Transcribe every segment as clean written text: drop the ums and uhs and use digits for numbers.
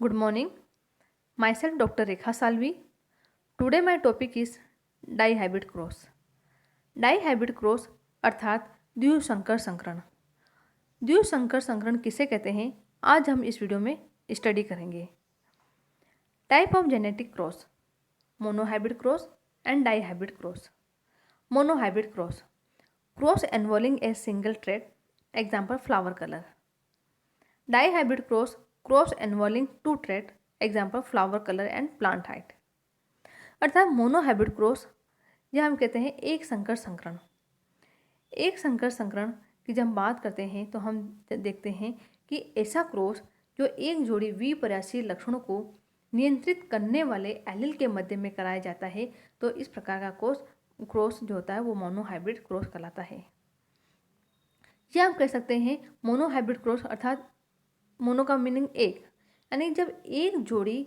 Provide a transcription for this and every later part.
Good morning. Myself Dr. Rekha Salvi. Today my topic is dihybrid cross. Dihybrid cross अर्थात द्विसंकर संकरण। द्विसंकर संकरण किसे कहते हैं, आज हम इस वीडियो में स्टडी करेंगे। Type of genetic cross: monohybrid cross and dihybrid cross. Monohybrid cross: cross involving a single trait, example flower colour. Dihybrid cross: cross involving two trait, example flower colour and plant height. अर्थात monohybrid cross यह हम कहते हैं एक संकर संकरण। एक संकर संकरण की जब हम बात करते हैं तो हम देखते हैं कि ऐसा क्रॉस जो एक जोड़ी विपर्यासी लक्षणों को नियंत्रित करने वाले एलील के मध्य में कराया जाता है, तो इस प्रकार का क्रॉस जो होता है वो मोनोहाइब्रिड क्रॉस कहलाता है। या हम कह सकते हैं मोनोहाइब्रिड क्रॉस अर्थात मोनो का मीनिंग एक, यानी जब एक जोड़ी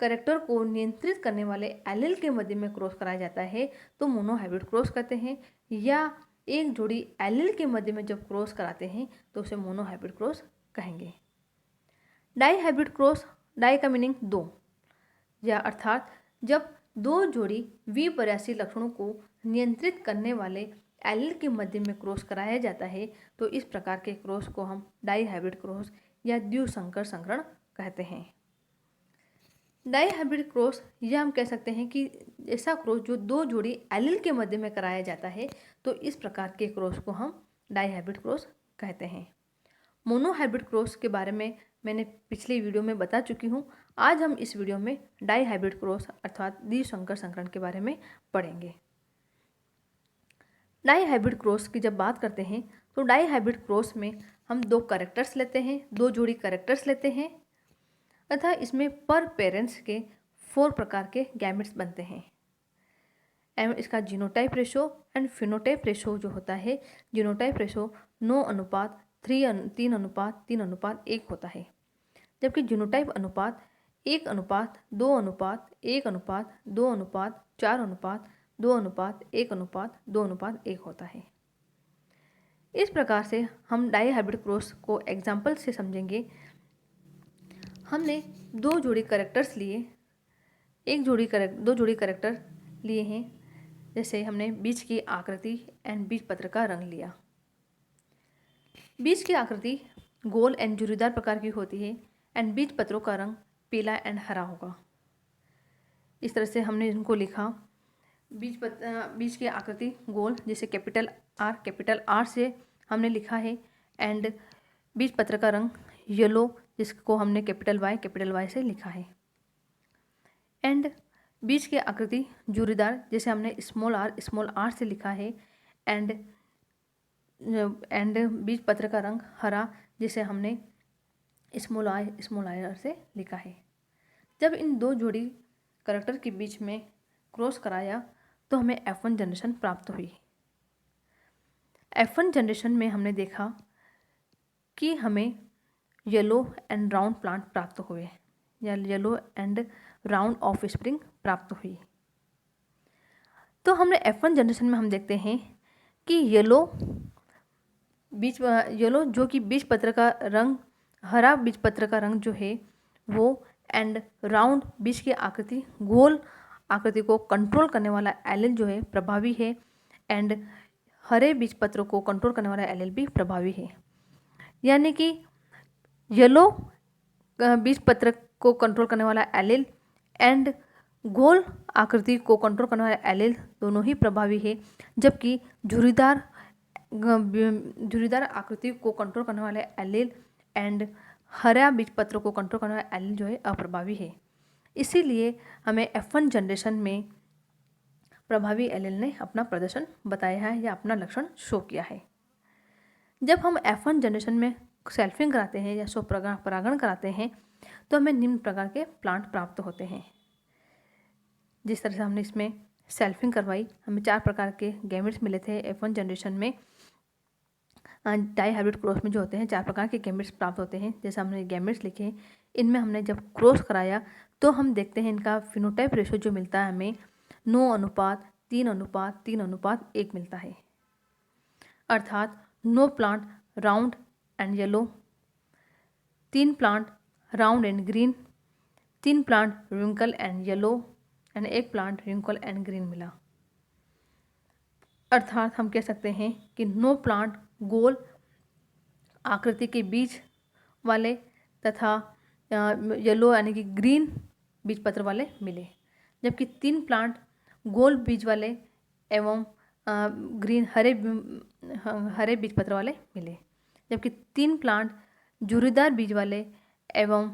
कैरेक्टर को नियंत्रित करने वाले एलील के मध्य में क्रॉस कराया जाता है तो मोनोहाइब्रिड क्रॉस कहते हैं। या एक जोड़ी एलील के मध्य में जब क्रॉस कराते हैं तो उसे मोनोहाइब्रिड क्रॉस कहेंगे। डाईहाइब्रिड क्रॉस, डाई का मीनिंग दो, या अर्थात जब दो जोड़ी विपर्यासी लक्षणों को नियंत्रित करने वाले एलील के मध्य में क्रॉस कराया जाता है तो इस प्रकार के क्रॉस को हम डाईहाइब्रिड क्रॉस या द्विसंकर संकरण कहते हैं। डाईहाइब्रिड क्रॉस यह हम कह सकते हैं कि ऐसा क्रॉस जो दो जोड़ी एलील के मध्य में कराया जाता है तो इस प्रकार के क्रॉस को हम डाईहाइब्रिड क्रॉस कहते हैं। मोनोहाइब्रिड क्रॉस के बारे में मैंने पिछली वीडियो में बता चुकी हूँ। आज हम इस वीडियो में डाईहाइब्रिड क्रॉस अर्थात द्विसंकर संकरण के बारे में पढ़ेंगे। डाईहाइब्रिड क्रॉस की जब बात करते हैं तो डाईहाइब्रिड क्रॉस में हम दो कैरेक्टर्स लेते हैं, दो जोड़ी कैरेक्टर्स लेते हैं, तथा इसमें पर पेरेंट्स के 4 प्रकार के गैमेट्स बनते हैं। एवं इसका genotype ratio and phenotype ratio जो होता है, जीनोटाइप रेशो 9:3:3:1 होता है, जबकि जीनोटाइप अनुपात 1:2:1:2:4:2:1:2:1 होता है। इस प्रकार से हम डाईहाइब्रिड क्रॉस को एग्जाम्पल से समझेंगे। हमने दो जोड़ी कैरेक्टर्स लिए, दो जोड़ी कैरेक्टर लिए हैं, जैसे हमने बीज की आकृति एंड बीज पत्र का रंग लिया। बीज की आकृति गोल एंड झुर्रीदार प्रकार की होती है एंड बीज पत्रों का रंग पीला एंड हरा होगा। इस तरह से हमने इनको लिखा। बीज की आकृति गोल, जैसे कैपिटल आर से हमने लिखा है, एंड बीज पत्र का रंग येलो, जिसको हमने कैपिटल वाई से लिखा है। एंड बीज की आकृति झुर्रीदार, जैसे हमने स्मॉल आर से लिखा है, एंड बीज पत्र का रंग हरा, जिसे हमने स्मॉल आई से लिखा है। जब इन दो जोड़ी कैरेक्टर के बीच में क्रॉस कराया तो हमें F1 जनरेशन प्राप्त हुई। F1 जनरेशन में हमने देखा कि हमें येलो एंड राउंड प्लांट प्राप्त हुए, या yellow and round of spring प्राप्त हुई। तो हमने F1 जनरेशन में हम देखते हैं कि येलो जो कि बीज पत्र का रंग, हरा बीज पत्र का रंग जो है वो, एंड राउंड बीज की आकृति, गोल आकृति को कंट्रोल करने वाला एलील जो है प्रभावी है, एंड हरे बीज पत्र को कंट्रोल करने वाला एलील भी प्रभावी है। यानी कि येलो बीज पत्र को कंट्रोल करने वाला एलील एंड गोल आकृति को कंट्रोल करने वाला एलील दोनों ही प्रभावी है, जबकि झुर्रीदार आकृति को कंट्रोल करने वाले एलील एंड हरा बीज पत्र को कंट्रोल करने वाला एलील जो है अप्रभावी है। इसीलिए हमें F1 जनरेशन में प्रभावी एलील ने अपना प्रदर्शन बताया है या अपना लक्षण शो किया है। जब हम F1 जनरेशन में सेल्फिंग कराते हैं या स्वपरागण कराते हैं तो हमें निम्न प्रकार के प्लांट प्राप्त होते हैं। जिस तरह से हमने इसमें सेल्फिंग करवाई, हमें 4 प्रकार के गैमेट्स मिले थे F1 जनरेशन में। डाईहाइब्रिड क्रॉस में जो होते हैं 4 प्रकार के गैमेट्स प्राप्त होते हैं। जैसे हमने गैमेट्स लिखे, इनमें हमने जब क्रॉस कराया तो हम देखते हैं इनका फिनोटाइप रेशो जो मिलता है हमें 9:3:3:1 मिलता है। अर्थात 9 plant round and yellow, 3 plant round and green, 3 plant wrinkle and yellow and 1 plant wrinkle and green मिला। अर्थात हम कह सकते हैं कि 9 प्लांट गोल आकृति के बीज वाले तथा येलो यानी कि ग्रीन बीज पत्र वाले मिले, जबकि 3 प्लांट गोल बीज वाले एवं ग्रीन हरे बीज पत्र वाले मिले, जबकि 3 प्लांट झुर्रीदार बीज वाले एवं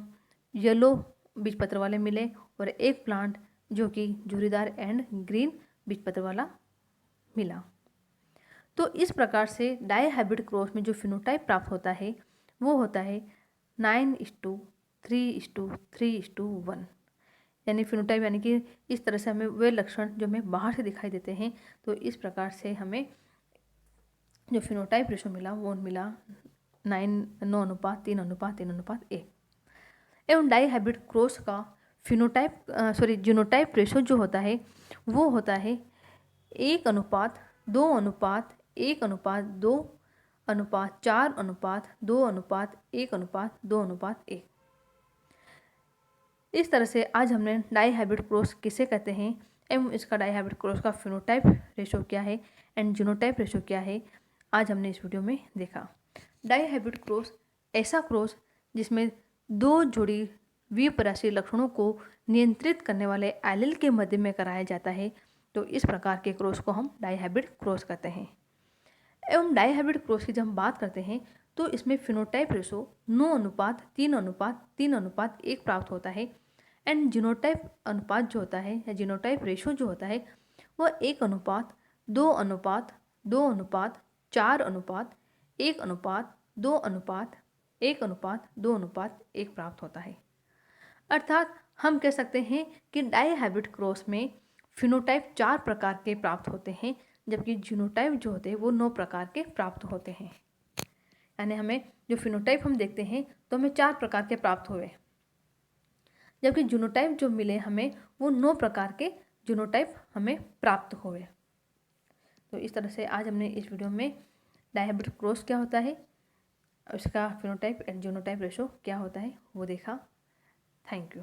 येलो बीज पत्र वाले मिले और 1 प्लांट जो कि झुर्रीदार एंड ग्रीन बीज पत्र वाला मिला। तो इस प्रकार से डाई हाइब्रिड क्रॉस में जो फिनोटाइप प्राप्त होता है वो होता है 9:3:3:1, यानी फिनोटाइप यानी कि इस तरह से हमें वे लक्षण जो हमें बाहर से दिखाई देते हैं। तो इस प्रकार से हमें जो फिनोटाइप रेशो मिला वो मिला 9:3:1 एवं डाई हाइब्रिड क्रॉस का जीनोटाइप रेशो जो होता है वो होता है 1:2:1:1:4:2:1:1:1। इस तरह से आज हमने डाई हाइब्रिड क्रॉस किसे कहते हैं एवं इसका डाई हाइब्रिड क्रॉस का फिनोटाइप रेशो क्या है एंड जीनोटाइप रेशो क्या है, आज हमने इस वीडियो में देखा। डाई हाइब्रिड क्रॉस ऐसा क्रॉस जिसमें 2 जोड़ी द्विपराशीय लक्षणों को नियंत्रित करने वाले एलील के मध्य में कराया जाता है। तो इस प्रकार के क्रॉस को हम डाई हाइब्रिड क्रॉस कहते हैं। एवं डाई हाइब्रिड क्रॉस की जब हम बात करते हैं तो इसमें फिनोटाइप रेशो 9:3:3:1 प्राप्त होता है एंड जीनोटाइप अनुपात जो होता है या जीनोटाइप रेशो जो होता है वह 1:2:2:4:1:1:2:1:1 प्राप्त होता है। अर्थात हम कह सकते हैं कि डाई हाइब्रिड क्रॉस में फिनोटाइप 4 प्रकार के प्राप्त होते हैं, जबकि जीनोटाइप जो होते हैं वो 9 प्रकार के प्राप्त होते हैं। यानी हमें जो फिनोटाइप हम देखते हैं तो हमें 4 प्रकार के प्राप्त हुए, जबकि जीनोटाइप जो मिले हमें वो 9 प्रकार के जीनोटाइप हमें प्राप्त हुए। तो इस तरह से आज हमने इस वीडियो में डाई हाइब्रिड क्रॉस क्या होता है, उसका फिनोटाइप एंड जीनोटाइप रेशो क्या होता है वो देखा। Thank you.